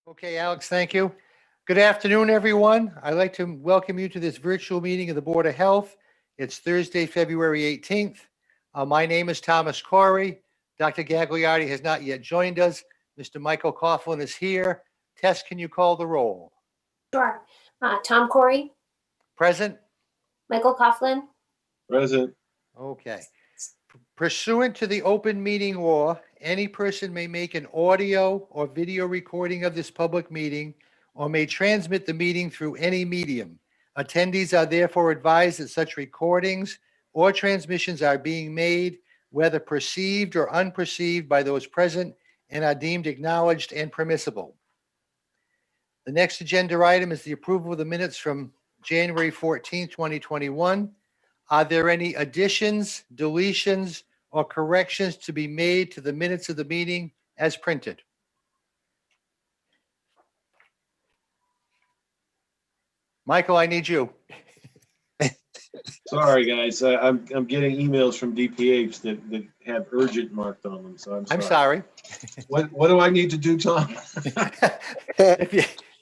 Okay, Alex, thank you. Good afternoon, everyone. I'd like to welcome you to this virtual meeting of the Board of Health. It's Thursday, February 18th. My name is Thomas Corey. Dr. Gagliardi has not yet joined us. Mr. Michael Coughlin is here. Tess, can you call the roll? Sure. Tom Corey, Present? Michael Coughlin, Present. Okay. Pursuant to the open meeting law, any person may make an audio or video recording of this public meeting or may transmit the meeting through any medium. Attendees are therefore advised that such recordings or transmissions are being made, whether perceived or unperceived by those present, and are deemed acknowledged and permissible. The next agenda item is the approval of the minutes from January 14th, 2021. Are there any additions, deletions, or corrections to be made to the minutes of the meeting as printed? Michael, I need you. Sorry, guys. I'm getting emails from DPH that have urgent marked on them, so I'm sorry. What do I need to do, Tom?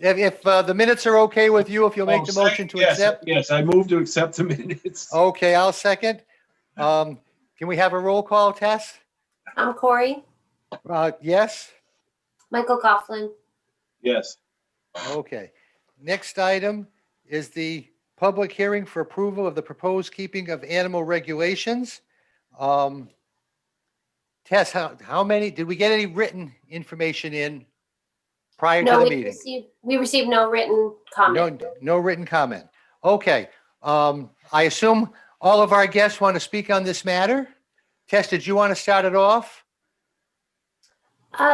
If the minutes are okay with you, if you'll make the motion to accept. Yes, I move to accept the minutes. Okay, I'll second. Can we have a roll call, Tess? Tom Corey, Yes? Michael Coughlin. Yes. Okay. Next item is the public hearing for approval of the proposed keeping of animal regulations. Tess, how many, did we get any written information in prior to No, the we meeting? received no written comment. No written comment. Okay. I assume all of our guests want to speak on this matter. Tess, did you want to start it off?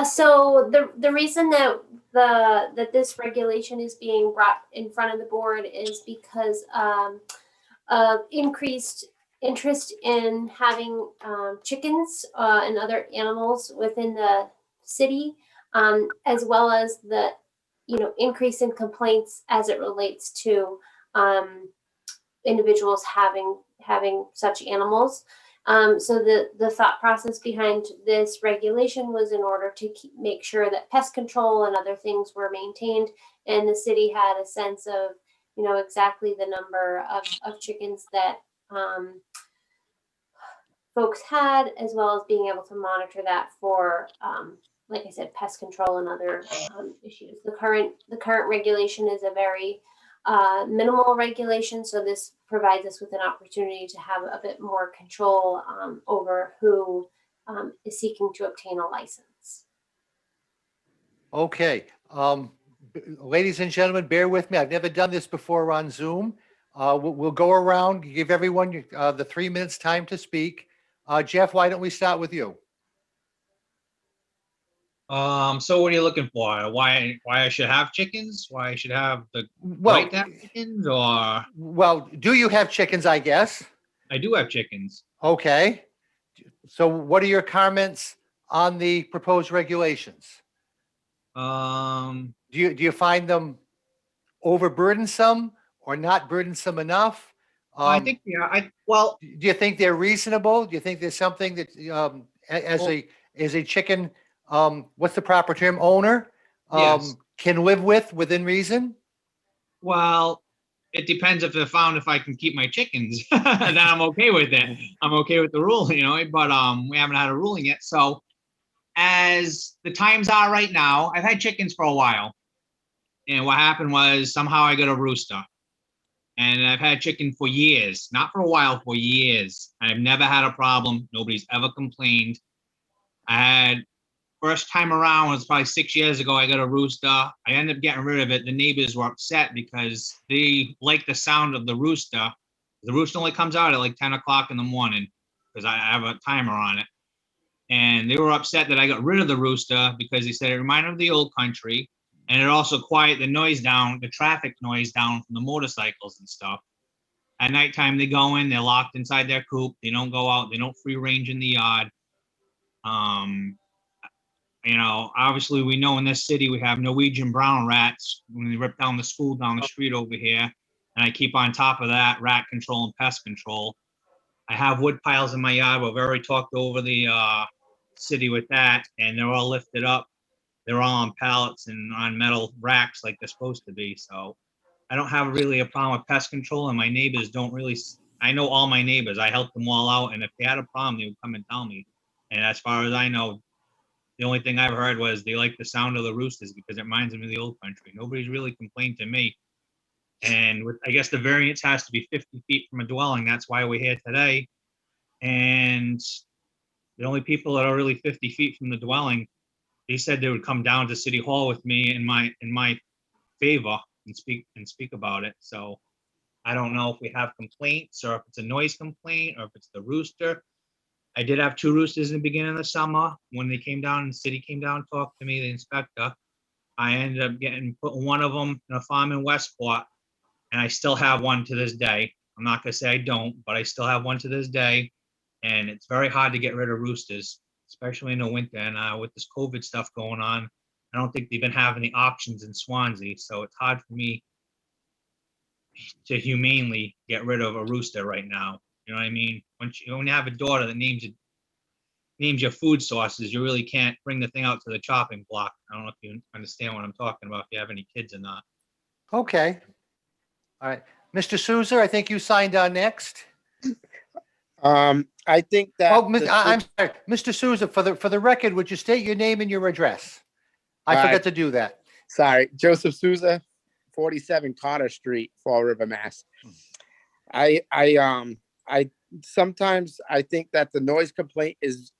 So the reason that this regulation is being brought in front of the board is because of increased interest in having chickens and other animals within the city, as well as the increase in complaints as it relates to individuals having such animals. So the thought process behind this regulation was in order to make sure that pest control and other things were maintained, and the city had a sense of exactly the number of chickens that folks had, as well as being able to monitor that for like I said, pest control and other issues. The current regulation is a very minimal regulation, so this provides us with an opportunity to have a bit more control over who is seeking to obtain a license. Okay. Ladies and gentlemen, bear with me. I've never done this before on Zoom. We'll go around, give everyone the 3 minutes time to speak. Jeff, why don't we start with you? So what are you looking for? Why I should have chickens? Why I should have the right to have chickens? Or Well, do you have chickens, I guess? I do have chickens. Okay. So what are your comments on the proposed regulations? Um, Do you find them overburdensome or not burdensome enough? I think well, Do you think they're reasonable? Do you think there's something that as a chicken, what's the proper term, owner, yes. can live with within reason? Well, it depends if I can keep my chickens. Then I'm okay with it. I'm okay with the rule, but we haven't had a ruling yet. So as the times are right now, I've had chickens for a while. And what happened was somehow I got a rooster. And I've had chicken for years, not for a while, for years. I've never had a problem. Nobody's ever complained. I had first time around was probably 6 years ago. I got a rooster. I ended up getting rid of it. The neighbors were upset because they like the sound of the rooster. The rooster only comes out at like 10 o'clock in the morning because I have a timer on it. And they were upset that I got rid of the rooster because they said it reminded them of the old country. And it also quiet the noise down, the traffic noise down from the motorcycles and stuff. At nighttime, they go in, they're locked inside their coop. They don't go out. They don't free range in the yard. Obviously we know in this city we have Norwegian brown rats when they rip down the school down the street over here. And I keep on top of that, rat control and pest control. I have wood piles in my yard. We've already talked over the city with that, and they're all lifted up. they're all on pallets and on metal racks like they're supposed to be. So I don't have really a problem with pest control, and my neighbors don't really. I know all my neighbors. I help them all out, and if they had a problem, they would come and tell me. And as far as I know, the only thing I've heard was they like the sound of the roosters because it reminds them of the old country. Nobody's really complained to me. And I guess the variance has to be 50 feet from a dwelling. That's why we're here today. And the only people that are really 50 feet from the dwelling, they said they would come down to City Hall with me in my favor and speak about it. So I don't know if we have complaints or if it's a noise complaint or if it's the rooster. I did have 2 roosters in the beginning of the summer when they came down and the city came down and talked to me, the inspector. I ended up putting one of them in a farm in Westport, and I still have one to this day. I'm not gonna say I don't, but I still have one to this day. And it's very hard to get rid of roosters, especially in the winter. And with this COVID stuff going on, I don't think they've been having the options in Swansea. So it's hard for me to humanely get rid of a rooster right now. You know what I mean? When you have a daughter that names your food sources, you really can't bring the thing out to the chopping block. I don't know if you understand what I'm talking about, if you have any kids or not. Okay. All right. Mr. Souza, I think you signed on next. I think that. Oh, I'm sorry. Mr. Souza, for the record, would you state your name and your address? I All right. forgot to do that. Sorry, Joseph Souza, 47 Carter Street, Fall River, Mass. I sometimes I think that the noise complaint is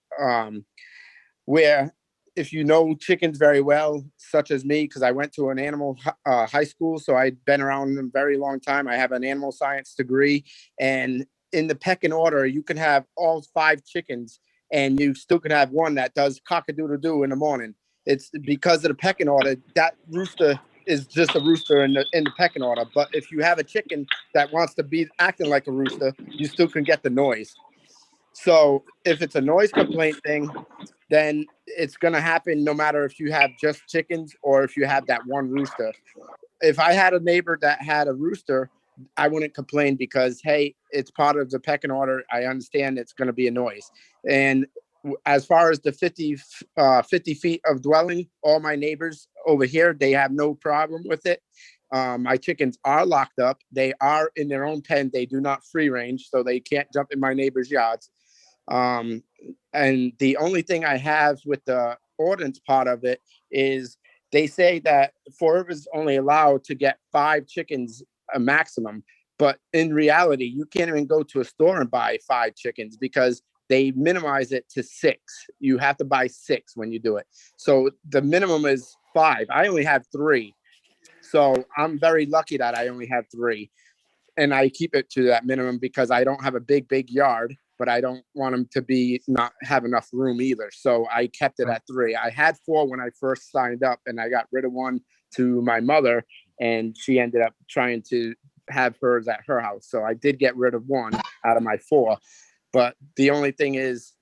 where if you know chickens very well, such as me, because I went to an animal high school, so I've been around them a very long time. I have an animal science degree, and in the pecking order, you can have all 5 chickens, and you still can have one that does cock-a-doodle-doo in the morning. It's because of the pecking order. That rooster is just a rooster in the pecking order. But if you have a chicken that wants to be acting like a rooster, you still can get the noise. So if it's a noise complaint thing, then it's going to happen no matter if you have just chickens or if you have that one rooster. If I had a neighbor that had a rooster, I wouldn't complain because, hey, it's part of the pecking order. I understand it's going to be a noise. And as far as the 50 feet of dwelling, all my neighbors over here, they have no problem with it. My chickens are locked up. They are in their own pen. They do not free range, so they can't jump in my neighbor's yards. And the only thing I have with the ordinance part of it is they say that Forever is only allowed to get 5 chickens a maximum. But in reality, you can't even go to a store and buy 5 chickens because they minimize it to 6. You have to buy 6 when you do it. So the minimum is 5. I only have 3. So I'm very lucky that I only have 3. And I keep it to that minimum because I don't have a big yard, but I don't want them to not have enough room either. So I kept it at 3. I had 4 when I first signed up, and I got rid of one to my mother, and she ended up trying to have hers at her house. So I did get rid of 1 out of my 4. But the only thing is,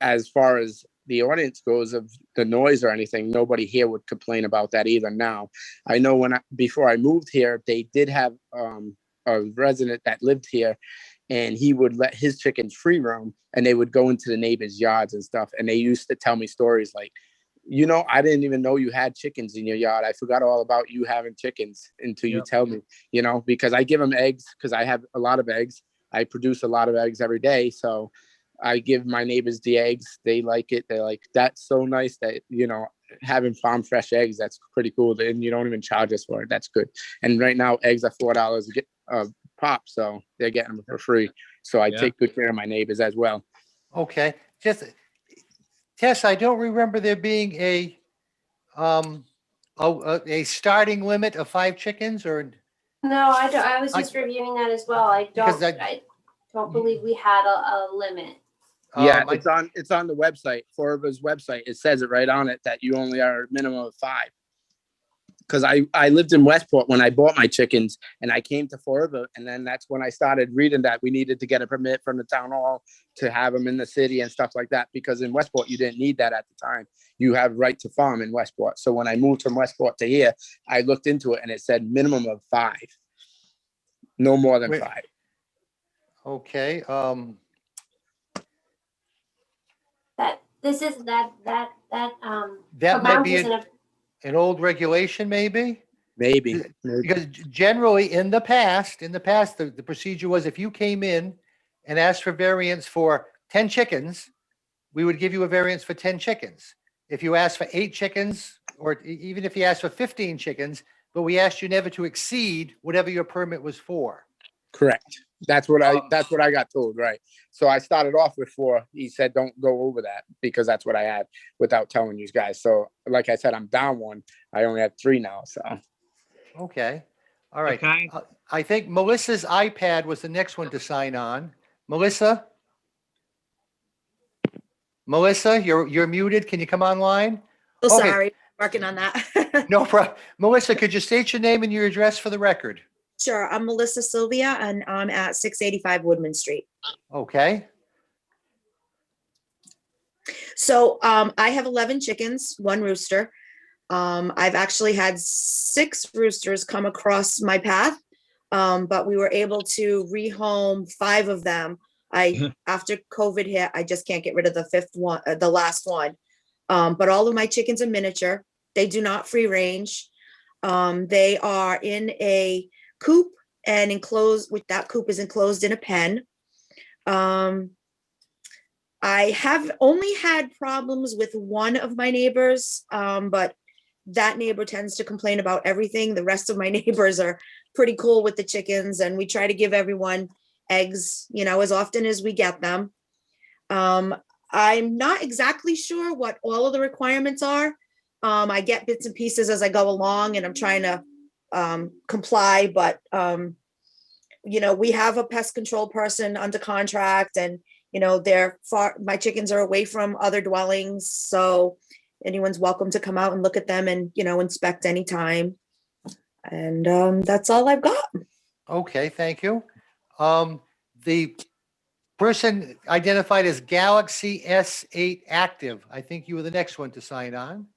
as far as the audience goes of the noise or anything, nobody here would complain about that either now. I know before I moved here, they did have a resident that lived here, and he would let his chickens free roam, and they would go into the neighbors' yards and stuff. And they used to tell me stories like, I didn't even know you had chickens in your yard. I forgot all about you having chickens until you tell me, because I give them eggs because I have a lot of eggs. I produce a lot of eggs every day. So I give my neighbors the eggs. They like it. They're like, that's so nice that, having farm fresh eggs, that's pretty cool. And you don't even charge us for it. That's good. And right now eggs are $4 a pop. So they're getting them for free. So I take good care of my neighbors as well. Okay. Tess, I don't remember there being a starting limit of 5 chickens or. No, I don't. I was just reviewing that as well. I Because don't believe we had a limit. Yeah, it's on the website, Forever's website. It says it right on it that you only are a minimum of 5. Because I lived in Westport when I bought my chickens, and I came to Forever, and then that's when I started reading that we needed to get a permit from the town hall to have them in the city and stuff like that. Because in Westport, you didn't need that at the time. You have right to farm in Westport. So when I moved from Westport to here, I looked into it, and it said minimum of 5, no more than 5. Okay. That this is that That might amount be isn't An old regulation, maybe? Maybe. Because generally, in the past, the procedure was if you came in and asked for variance for 10 chickens, we would give you a variance for 10 chickens. If you asked for 8 chickens, or even if you asked for 15 chickens, but we asked you never to exceed whatever your permit was for. Correct. That's what I got told, right? So I started off with 4. He said, don't go over that because that's what I had without telling you guys. So like I said, I'm down 1. I only have 3 now, so. Okay, all right. Okay. I think Melissa's iPad was the next one to sign on. Melissa? Melissa, you're muted. Can you come online? Oh, Okay. sorry, working on that. No problem. Melissa, could you state your name and your address for the record? Sure, I'm Melissa Sylvia and I'm at 685 Woodman Street. Okay, So I have 11 chickens, 1 rooster. I've actually had 6 roosters come across my path, but we were able to rehome 5 of them. After COVID hit, I just can't get rid of the 5th one, the last one. But all of my chickens are miniature. They do not free range. They are in a coop and enclosed, with that coop is enclosed in a pen. I have only had problems with one of my neighbors, but that neighbor tends to complain about everything. The rest of my neighbors are pretty cool with the chickens, and we try to give everyone eggs, as often as we get them. I'm not exactly sure what all of the requirements are. I get bits and pieces as I go along, and I'm trying to comply, but we have a pest control person under contract, and my chickens are away from other dwellings, so anyone's welcome to come out and look at them and inspect anytime. And that's all I've got. okay, thank you. The person identified as Galaxy S8 Active, I think you were the next one to sign on.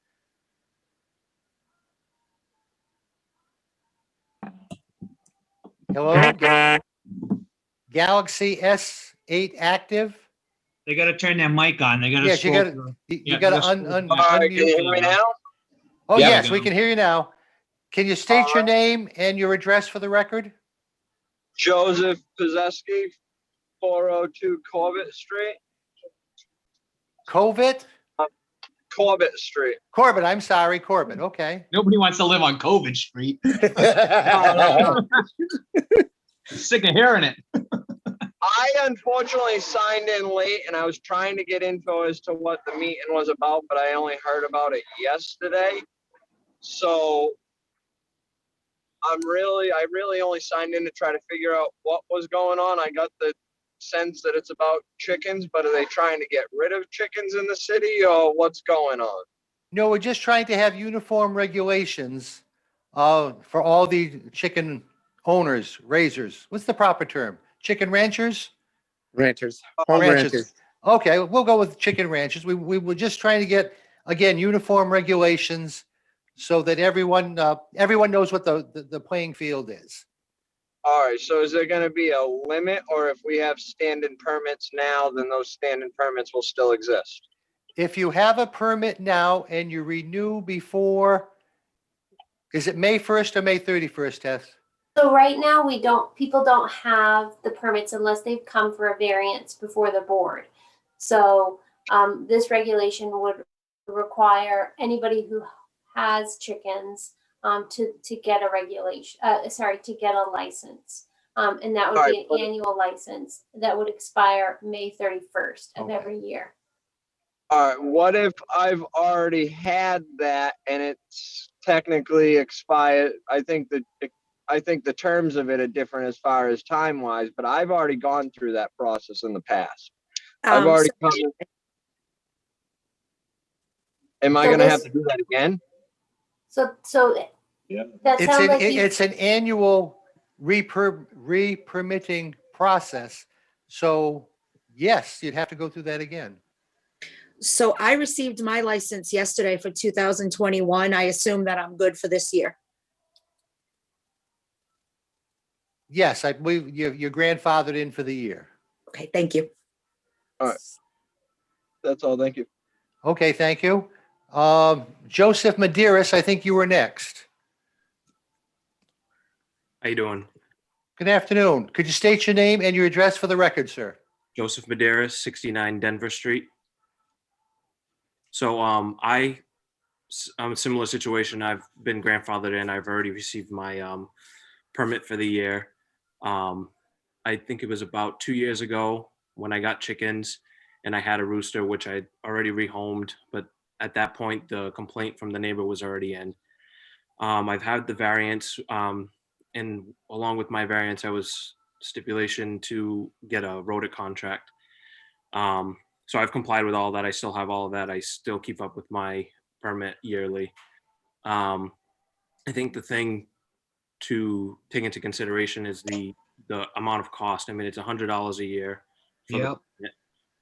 Hello? Galaxy S8 Active? They gotta turn their mic on. They gotta. Yes, you scroll gotta, through. you Yeah, gotta just scroll down. unmute. Can you hear me now? Oh, Yeah. yes, we can hear you now. Can you state your name and your address for the record? Joseph Pizeski, 402 Corbett Street. Corbett? Corbett Street. Corbett, I'm sorry, Corbett, okay. Nobody wants to live on COVID Street. Sick of hearing it. I unfortunately signed in late and I was trying to get info as to what the meeting was about, but I only heard about it yesterday. So I really only signed in to try to figure out what was going on. I got the sense that it's about chickens, but are they trying to get rid of chickens in the city or what's going on? No, we're just trying to have uniform regulations for all the chicken owners, raisers. What's the proper term? Chicken ranchers? Ranchers, home Ranchers. ranchers. Okay, we'll go with chicken ranchers. We were just trying to get, again, uniform regulations so that everyone knows what the playing field is. All right, so is there gonna be a limit, or if we have standing permits now, then those standing permits will still exist? If you have a permit now and you renew before, is it May 1st or May 31st, Tess? So right now, people don't have the permits unless they've come for a variance before the board. So this regulation would require anybody who has chickens to get a regulation, to get a license. And that would be an annual license that would expire May 31st of Okay. every year. All right, what if I've already had that and it's technically expired? I think the terms of it are different as far as time wise, but I've already gone through that process in the past. I've already come. Am I So gonna this- have to do that again? So Yeah. that sounds like you. It's an annual re-permitting process. So yes, you'd have to go through that again. So I received my license yesterday for 2021. I assume that I'm good for this year. Yes, I believe you're grandfathered in for the year. Okay, thank you. That's all, thank you. Okay, thank you. Joseph Maderis, I think you were next. How you doing? Good afternoon. Could you state your name and your address for the record, sir? Joseph Medeiros, 69 Denver Street. So I'm a similar situation. I've been grandfathered in. I've already received my permit for the year. I think it was about 2 years ago when I got chickens and I had a rooster, which I already rehomed. But at that point, the complaint from the neighbor was already in. I've had the variance, and along with my variance, I was stipulation to get a rodent contract. So I've complied with all that. I still have all of that. I still keep up with my permit yearly. I think the thing to take into consideration is the amount of cost. I mean, it's $100 a year. For the Yep. permit,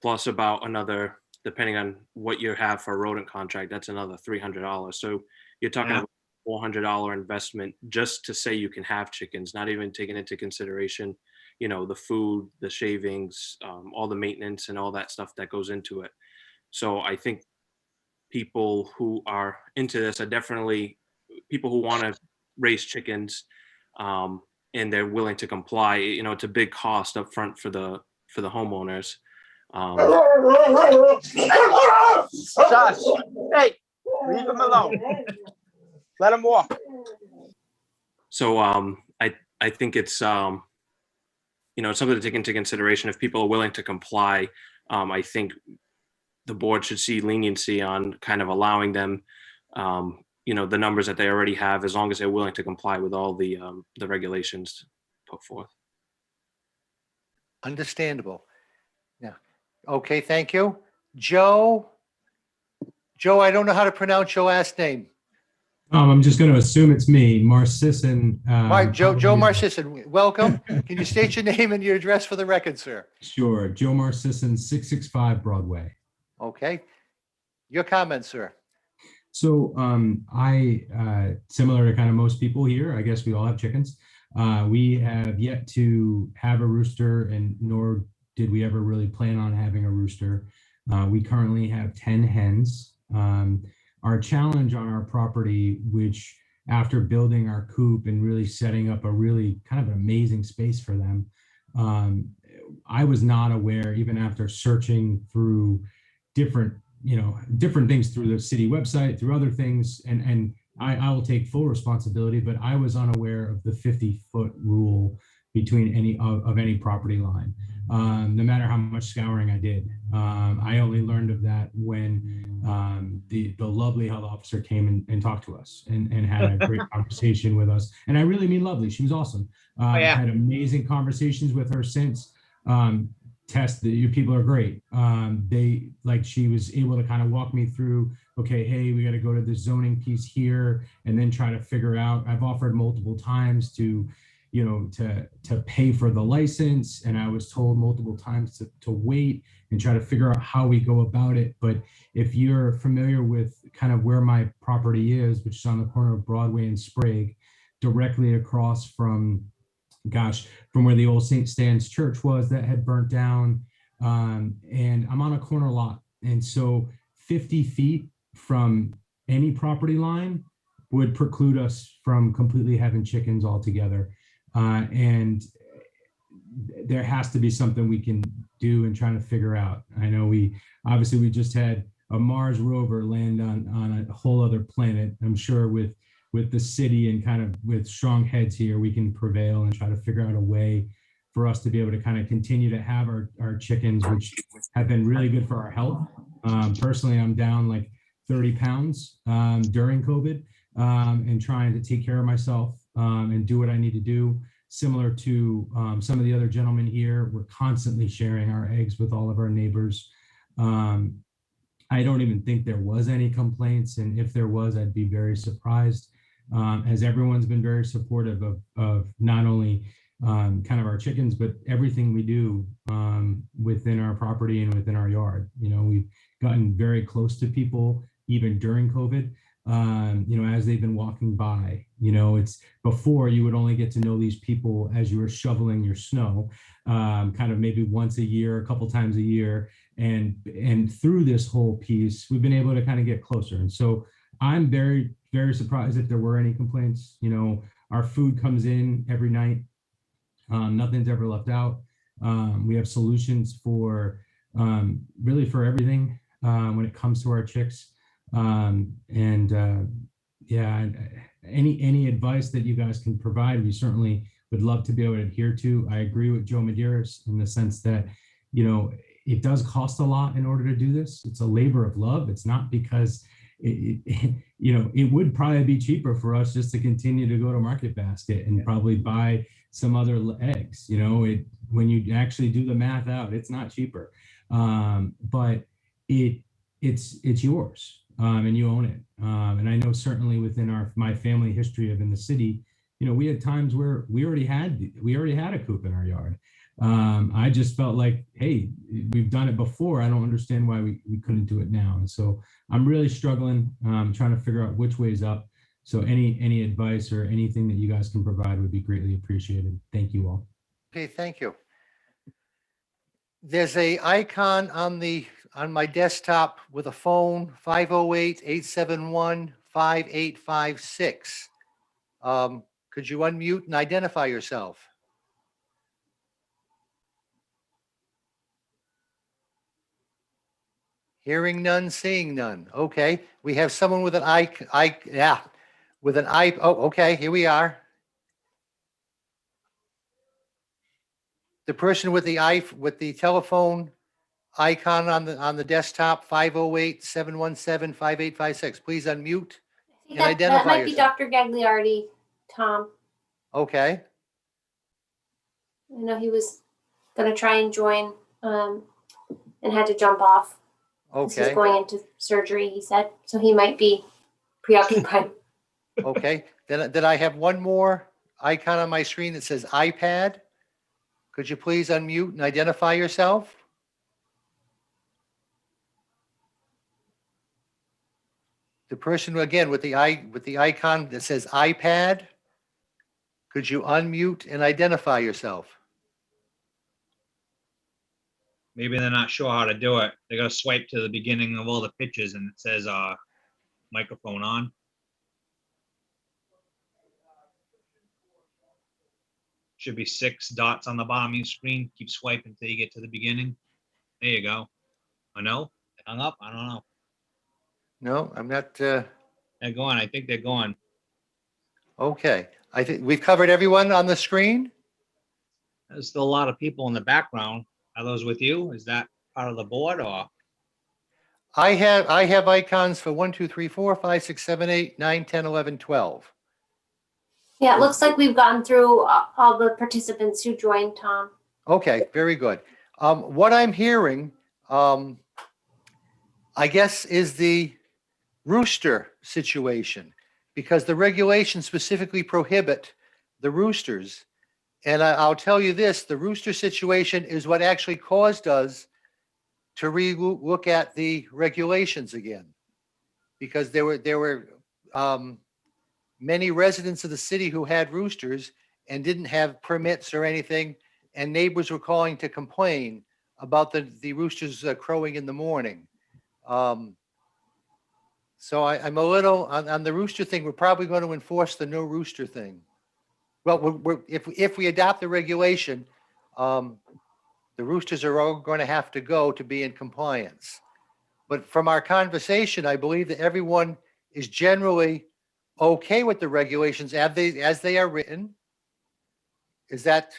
plus about another, depending on what you have for a rodent contract, that's another $300. So you're talking Yeah. about $400 investment just to say you can have chickens, not even taking into consideration, the food, the shavings, all the maintenance and all that stuff that goes into it. So I think people who are into this are definitely people who want to raise chickens, and they're willing to comply. It's a big cost up front for the homeowners. Shush. Hey, leave him alone. Let him walk. So I think it's something to take into consideration. If people are willing to comply, I think the board should see leniency on kind of allowing them, the numbers that they already have, as long as they're willing to comply with all the regulations put forth. Understandable. Yeah. Okay, thank you. Joe, I don't know how to pronounce your last name. I'm just going to assume it's me, Marcisson. Joe Marcisson, welcome. Can you state your name and your address for the record, sir? Sure. Joe Marcisson, 665 Broadway. Okay. Your comments, sir. So I, similar to kind of most people here, I guess we all have chickens. We have yet to have a rooster, and nor did we ever really plan on having a rooster. We currently have 10 hens. Our challenge on our property, which after building our coop and really setting up a really kind of an amazing space for them, I was not aware, even after searching through different things through the city website, through other things, and I will take full responsibility, but I was unaware of the 50-foot rule between any property line. No matter how much scouring I did, I only learned of that when the lovely health officer came and talked to us and had a great conversation with us. And I really mean lovely. She was awesome. Yeah. Had amazing conversations with her since. Test that you people are great. She was able to kind of walk me through, okay, hey, we got to go to the zoning piece here and then try to figure out. I've offered multiple times to pay for the license, and I was told multiple times to wait and try to figure out how we go about it. But if you're familiar with kind of where my property is, which is on the corner of Broadway and Sprague, directly across from where the old St. Stan's Church was that had burnt down, and I'm on a corner lot, and so 50 feet from any property line would preclude us from completely having chickens altogether. And there has to be something we can do and trying to figure out. I know we just had a Mars rover land on a whole other planet. I'm sure with the city and kind of with strong heads here, we can prevail and try to figure out a way for us to be able to kind of continue to have our chickens, which have been really good for our health. Personally, I'm down like 30 pounds during COVID, and trying to take care of myself and do what I need to do. Similar to some of the other gentlemen here, we're constantly sharing our eggs with all of our neighbors. I don't even think there was any complaints, and if there was, I'd be very surprised, as everyone's been very supportive of not only kind of our chickens, but everything we do within our property and within our yard. We've gotten very close to people even during COVID. as they've been walking by. It's before you would only get to know these people as you were shoveling your snow, kind of maybe once a year, a couple times a year. And through this whole piece, we've been able to kind of get closer. And so I'm very, very surprised if there were any complaints. Our food comes in every night. Nothing's ever left out. We have solutions for really for everything when it comes to our chicks. Yeah, any advice that you guys can provide, we certainly would love to be able to adhere to. I agree with Joe Medeiros in the sense that, it does cost a lot in order to do this. It's a labor of love. It's not because it would probably be cheaper for us just to continue to go to Market Basket and probably buy some other eggs. When you actually do the math out, it's not cheaper, but it's yours, and you own it. And I know certainly within my family history of in the city, we had times where we already had a coop in our yard. I just felt like, hey, we've done it before. I don't understand why we couldn't do it now. And so I'm really struggling, trying to figure out which way's up. So any advice or anything that you guys can provide would be greatly appreciated. Thank you all. Okay, thank you. There's a icon on my desktop with a phone, 508-871-5856. Could you unmute and identify yourself? Hearing none, seeing none. Okay, we have someone with an oh, okay, here we are. The person with the telephone icon on the desktop, 508-717-5856. Please unmute. I think And that identify might be yourself. Dr. Gagliardi, Tom. Okay, I know he was gonna try and join, and had to jump off. 'Cause he's okay, going into surgery, he said, so he might be preoccupied. okay. Then I have one more icon on my screen that says iPad. Could you please unmute and identify yourself? The person again with the icon that says iPad. Could you unmute and identify yourself? Maybe they're not sure how to do it. They gotta swipe to the beginning of all the pictures and it says, microphone on. Should be 6 dots on the bottom of your screen. Keep swiping until you get to the beginning. There you go. I know. Hung up. I don't know. No, I'm not, They're going. I think they're going. okay. I think we've covered everyone on the screen. There's still a lot of people in the background. Are those with you? Is that part of the board or? I have icons for 1, 2, 3, 4, 5, 6, 7, 8, 9, 10, 11, 12. Yeah, it looks like we've gotten through all the participants who joined, Tom. Okay, very good. What I'm hearing, I guess, is the rooster situation, because the regulations specifically prohibit the roosters. And I'll tell you this, the rooster situation is what actually caused us to look at the regulations again. Because there were many residents of the city who had roosters and didn't have permits or anything, and neighbors were calling to complain about the roosters crowing in the morning. So I'm a little, on the rooster thing, we're probably going to enforce the no rooster thing. Well, if we adopt the regulation, the roosters are all going to have to go to be in compliance. But from our conversation, I believe that everyone is generally okay with the regulations as they are written. Is that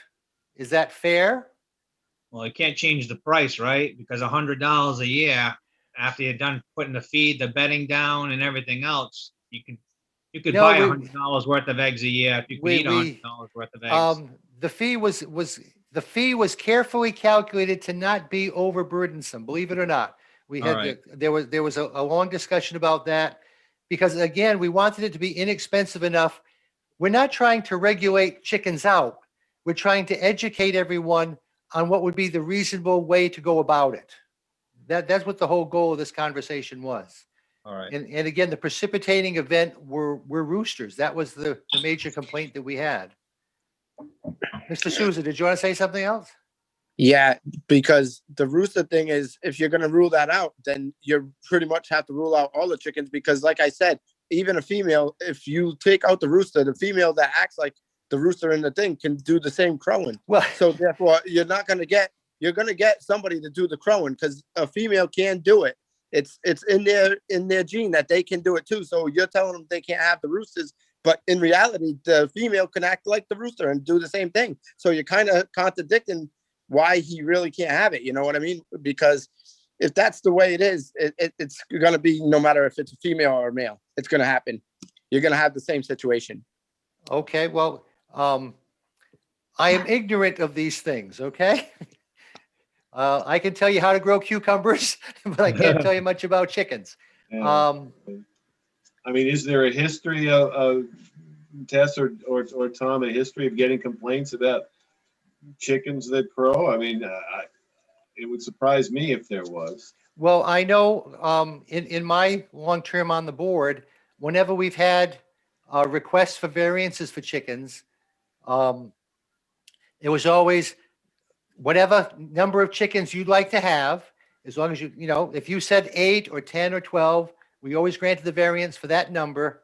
fair? Well, you can't change the price, right? Because $100 a year, after you're done putting the feed, the bedding down and everything else, you could No, buy we- $100 worth of eggs a year if you could eat $100 worth of eggs. The fee was carefully calculated to not be overburdensome, believe it or not. We All had, right. there was a long discussion about that, because again, we wanted it to be inexpensive enough. We're not trying to regulate chickens out. We're trying to educate everyone on what would be the reasonable way to go about it. That's what the whole goal of this conversation was. All right. And again, the precipitating event were roosters. That was the major complaint that we had. Mr. Souza, did you want to say something else? Yeah, because the rooster thing is, if you're gonna rule that out, then you pretty much have to rule out all the chickens, because like I said, even a female, if you take out the rooster, the female that acts like the rooster in the thing can do the same crowing. Well, So therefore, you're gonna get somebody to do the crowing, because a female can do it. It's in their gene that they can do it too. So you're telling them they can't have the roosters, but in reality, the female can act like the rooster and do the same thing. So you're kind of contradicting why he really can't have it. You know what I mean? Because if that's the way it is, it's going to be, no matter if it's a female or a male, it's going to happen. You're going to have the same situation. okay, well, I am ignorant of these things, okay? I can tell you how to grow cucumbers, but I can't tell you much about chickens. Yeah. I mean, is there a history of Tess or Tom, a history of getting complaints about chickens that crow? I mean, it would surprise me if there was. Well, I know in my long term on the board, whenever we've had requests for variances for chickens, it was always whatever number of chickens you'd like to have, as long as if you said 8 or 10 or 12, we always granted the variance for that number.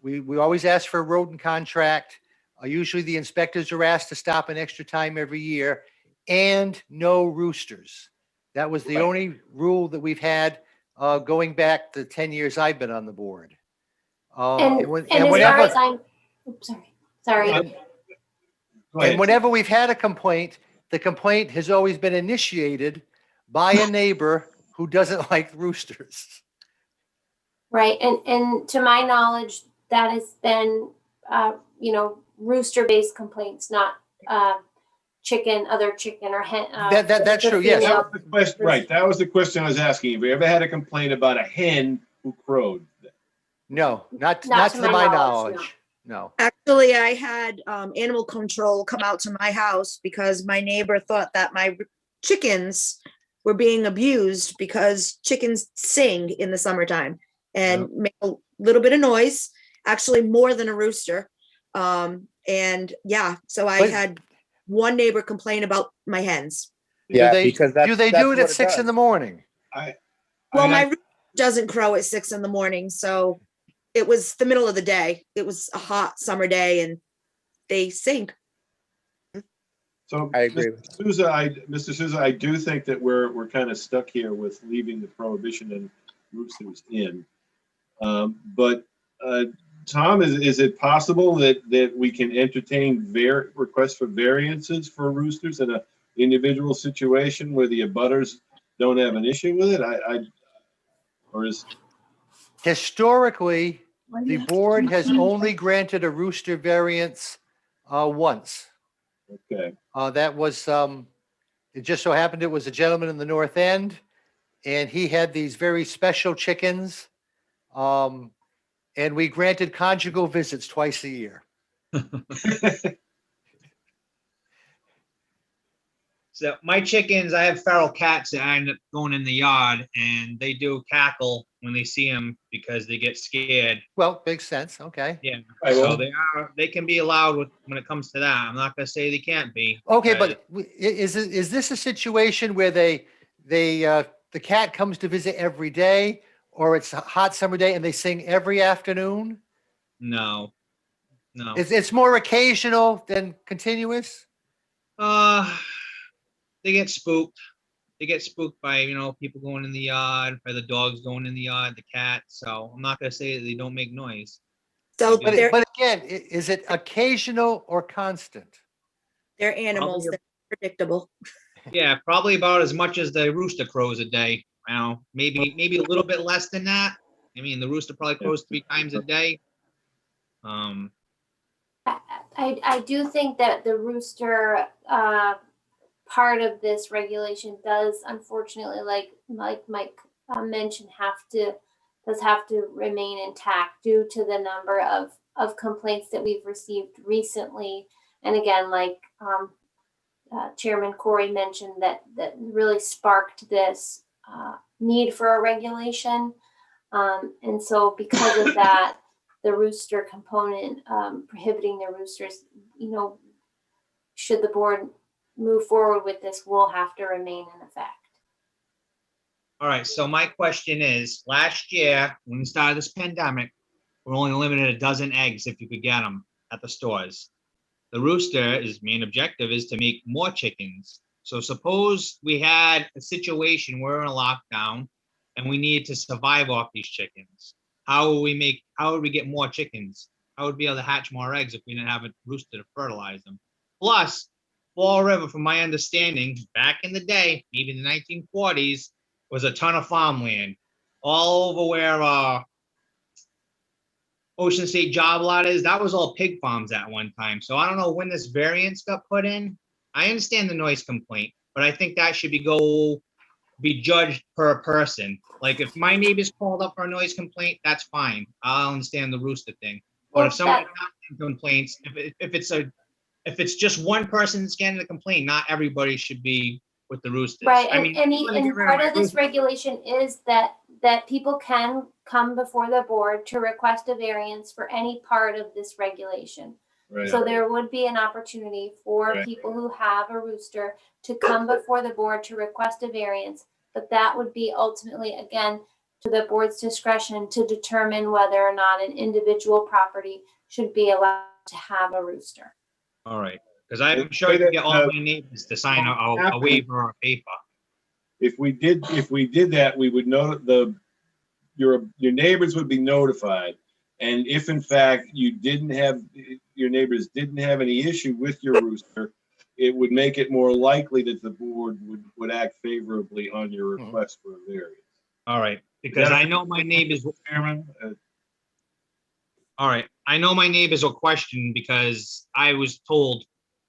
We always ask for a rodent contract. Usually the inspectors are asked to stop an extra time every year, and no roosters. That was the Right. only rule that we've had going back the 10 years I've been on the board. And as whenever- far as I'm, oops, sorry. And- Go ahead. And whenever we've had a complaint, the complaint has always been initiated by a neighbor who doesn't like roosters. Right, and to my knowledge, that has been, rooster-based complaints, not other chicken or hen. That's the true, yes. female. That was the question, right? That was the question I was asking. Have you ever had a complaint about a hen who crowed? No, not Not to to my my knowledge, knowledge, no. Actually, I had animal control come out to my house because my neighbor thought that my chickens were being abused because chickens sing in the summertime and make a little bit of noise, actually more than a rooster. And yeah, so I But- had one neighbor complain about my hens. Yeah, Do they because that's, do they that's do it what at 6 in does. the morning? Well, I- my rooster doesn't crow at 6 in the morning, so it was the middle of the day. It was a hot summer day and they sing. So, I agree with Mr. Souza, I do think that we're kind of stuck here with leaving the prohibition and roosters in. But Tom, is it possible that we can entertain requests for variances for roosters in a individual situation where the abutters don't have an issue with it? Or is Historically, the board has only granted a rooster variance once. okay? That was, it just so happened it was a gentleman in the North End, and he had these very special chickens. And we granted conjugal visits twice a year. So my chickens, I have feral cats that I end up going in the yard, and they do cackle when they see them because they get scared. Well, makes sense, okay. Yeah, Right, so well- they can be allowed when it comes to that. I'm not gonna say they can't be. Okay, because- but is this a situation where the cat comes to visit every day, or it's a hot summer day and they sing every afternoon? No. It's more occasional than continuous? They get spooked. They get spooked by, people going in the yard, by the dogs going in the yard, the cat. So I'm not gonna say that they don't make noise. So But they're, But again, is it occasional or constant? they're animals, they're predictable. Yeah, probably about as much as the rooster crows a day. Maybe a little bit less than that. I mean, the rooster probably crows 3 times a day. I do think that the rooster part of this regulation does unfortunately, like Mike mentioned, have to remain intact due to the number of complaints that we've received recently. And again, like Chairman Corey mentioned, that really sparked this need for a regulation. And so because of that, the rooster component, prohibiting the roosters, should the board move forward with this, will have to remain in effect. All right, so my question is, last year, when we started this pandemic, we're only limited a dozen eggs if you could get them at the stores. The rooster, his main objective is to make more chickens. So suppose we had a situation where we're in a lockdown and we needed to survive off these chickens. How would we get more chickens? How would we be able to hatch more eggs if we didn't have a rooster to fertilize them? Plus, Fall River, from my understanding, back in the day, maybe in the 1940s, was a ton of farmland all over where Ocean State Job Lot is. That was all pig farms at one time. So I don't know when this variance got put in. I understand the noise complaint, but I think that should be judged per person. Like if my neighbor's called up for a noise complaint, that's fine. I'll understand the rooster thing. But Well, if someone complains, if it's just one person that's getting the complaint, not everybody should be with the roosters. Right, I and, mean, and, I'm gonna get and rid part my of this rooster. regulation is that people can come before the board to request a variance for any part of this regulation. Right. So there would be an opportunity for Right. people who have a rooster to come before the board to request a variance. But that would be ultimately, again, to the board's discretion to determine whether or not an individual property should be allowed to have a rooster. All right, because I'm Let's sure say I can that, get all my neighbors to sign a waiver or a paper. If we did that, we would know your neighbors would be notified. And if in fact your neighbors didn't have any issue with your rooster, it would make it more likely that the board would act favorably on your request for a variance. All right, because I know my neighbors. Chairman, All right, I know my neighbors will question because I was told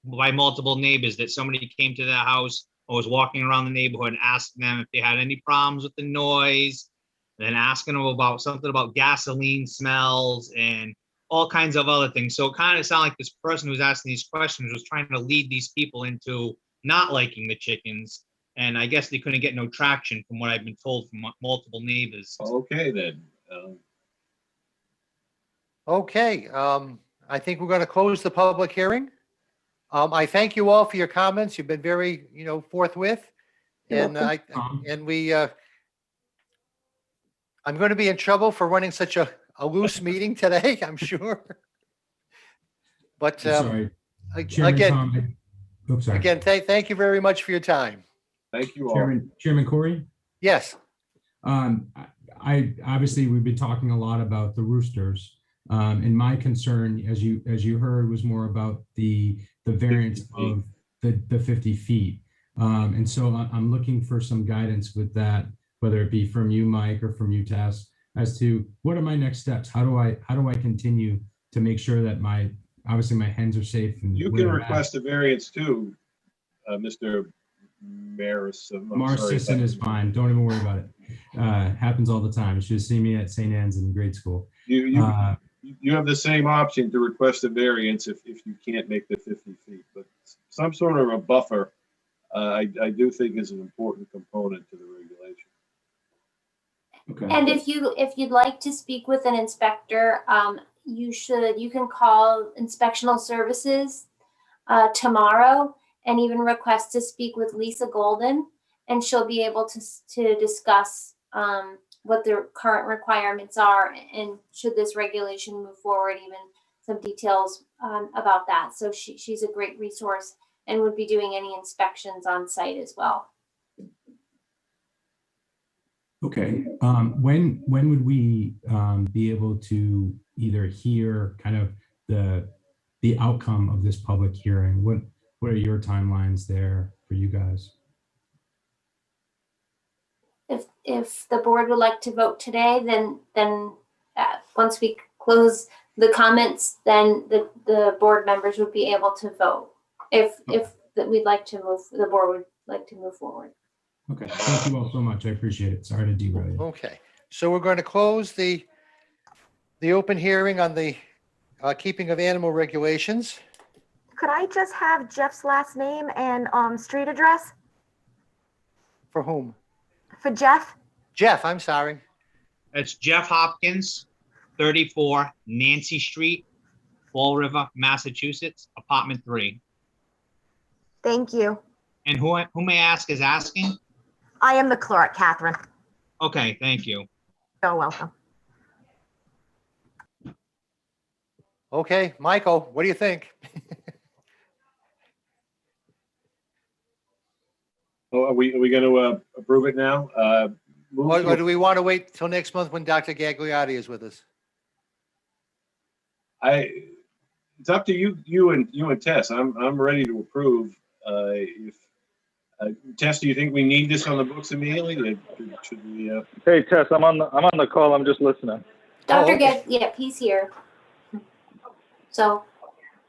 by multiple neighbors that somebody came to their house or was walking around the neighborhood and asking them if they had any problems with the noise, and then asking them about something about gasoline smells and all kinds of other things. So it kind of sounded like this person who was asking these questions was trying to lead these people into not liking the chickens. And I guess they couldn't get no traction from what I've been told from multiple neighbors. okay then. Okay, I think we're going to close the public hearing. I thank you all for your comments. You've been very, forthwith. And I'm going to be in trouble for running such a loose meeting today, I'm sure. But Sorry. Chairman again, Tom, sorry. again, thank you very much for your time. Thank you all. Chairman Corey? Yes. I obviously, we've been talking a lot about the roosters. And my concern, as you heard, was more about the variance of the 50 feet. And so I'm looking for some guidance with that, whether it be from you, Mike, or from you, Tess, as to what are my next steps? How do I continue to make sure that obviously my hens are safe? And You can request a variance too, Mr. Maris. Marcison is fine. Don't even worry about it. Happens all the time. You should have seen me at St. Anne's in grade school. You have the same option to request a variance if you can't make the 50 feet, but some sort of a buffer, I do think is an important component to the regulation. Okay. And if you'd like to speak with an inspector, you can call Inspectional Services tomorrow and even request to speak with Lisa Golden, and she'll be able to discuss what the current requirements are, and should this regulation move forward, even some details about that. So she's a great resource and would be doing any inspections on site as well. Okay. When would we be able to either hear kind of the outcome of this public hearing? What are your timelines there for you guys? If the board would like to vote today, then once we close the comments, then the board members would be able to vote. If the board would like to move forward. Okay, thank you all so much. I appreciate it. Sorry to derail you. Okay, so we're going to close the open hearing on the keeping of animal regulations. Could I just have Jeff's last name and street address For whom? for Jeff? Jeff, I'm sorry. It's Jeff Hopkins, 34 Nancy Street, Fall River, Massachusetts, apartment 3. Thank you. And who may I ask is asking? I am the clerk, Catherine. Okay, thank you. You're welcome. Okay, Michael, what do you think? Oh, are we going to approve it now? Move Or to- do we want to wait till next month when Dr. Gagliardi is with us? It's up to you and Tess. I'm ready to approve. If Tess, do you think we need this on the books immediately? Should we? Hey Tess, I'm on the call. I'm just listening. Dr. okay. Yep, he's here. So,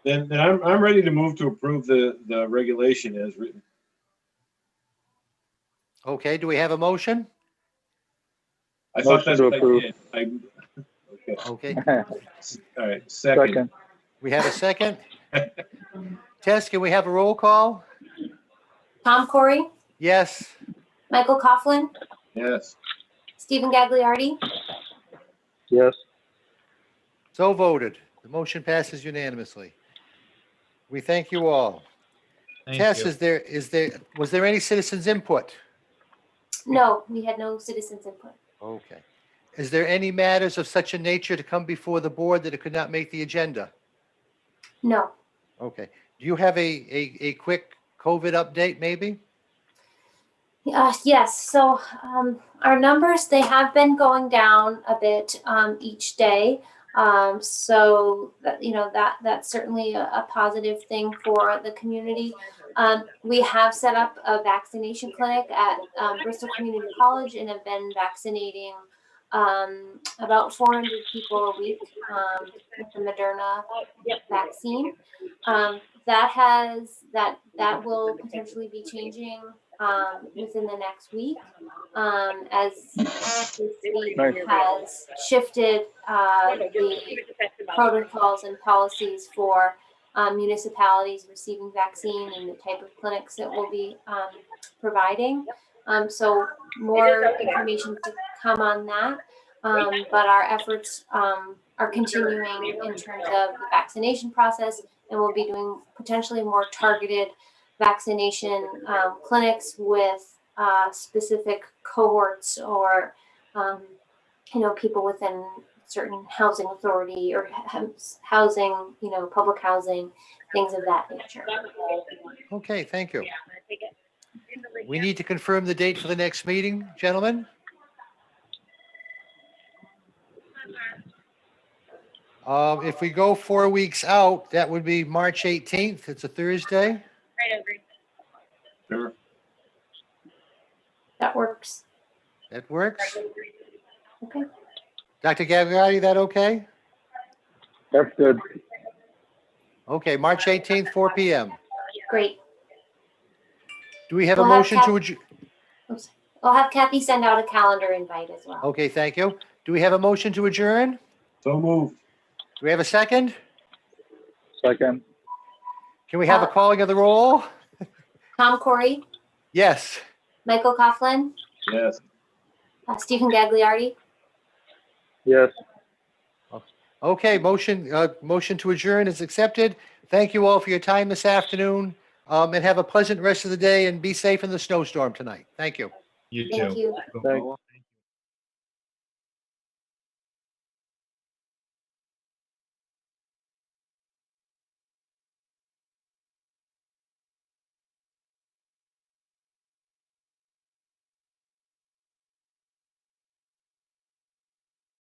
Then I'm ready to move to approve the regulation as written. Okay, do we have a motion? I thought Motion that's to what I approve. did. Okay. Okay, All right. Second. Second. we have a second. Tess, can we have a roll call? Tom Corey, Yes. Michael Coughlin, Yes. Stephen Gagliardi, Yes. So voted. The motion passes unanimously. We thank you all. Thank Tess, you. was there any citizens' input? No, we had no citizens input. Okay. Is there any matters of such a nature to come before the board that it could not make the agenda? No. Okay. Do you have a quick COVID update, maybe? Yes, so our numbers, they have been going down a bit each day. So that, that's certainly a positive thing for the community. We have set up a vaccination clinic at Bristol Community College and have been vaccinating about 400 people a week with the Moderna vaccine. That will potentially be changing within the next week as the state has shifted the protocols and policies for municipalities receiving vaccine and the type of clinics that we'll be providing. So more information to come on that. But our efforts are continuing in terms of the vaccination process, and we'll be doing potentially more targeted vaccination clinics with specific cohorts or people within certain housing authority or housing, public housing, things of that nature. Okay, thank you. We need to confirm the date for the next meeting, gentlemen. If we go 4 weeks out, that would be March 18th. It's a Thursday. Sure. That works. That works. Okay. Dr. Gagliardi, that okay? That's good. Okay, March 18th, 4 PM. Great. Do we have a We'll have motion to adjourn? I'll have Kathy send out a calendar invite as well. Okay, thank you. Do we have a motion to adjourn? So moved. Do we have a second? Second. Can we have a calling of the roll? Tom Corey, Yes. Michael Coughlin, Yes. Stephen Gagliardi. Yes. Okay, motion to adjourn is accepted. Thank you all for your time this afternoon. And have a pleasant rest of the day and be safe in the snowstorm tonight. Thank you. You Thank too. you. Thanks.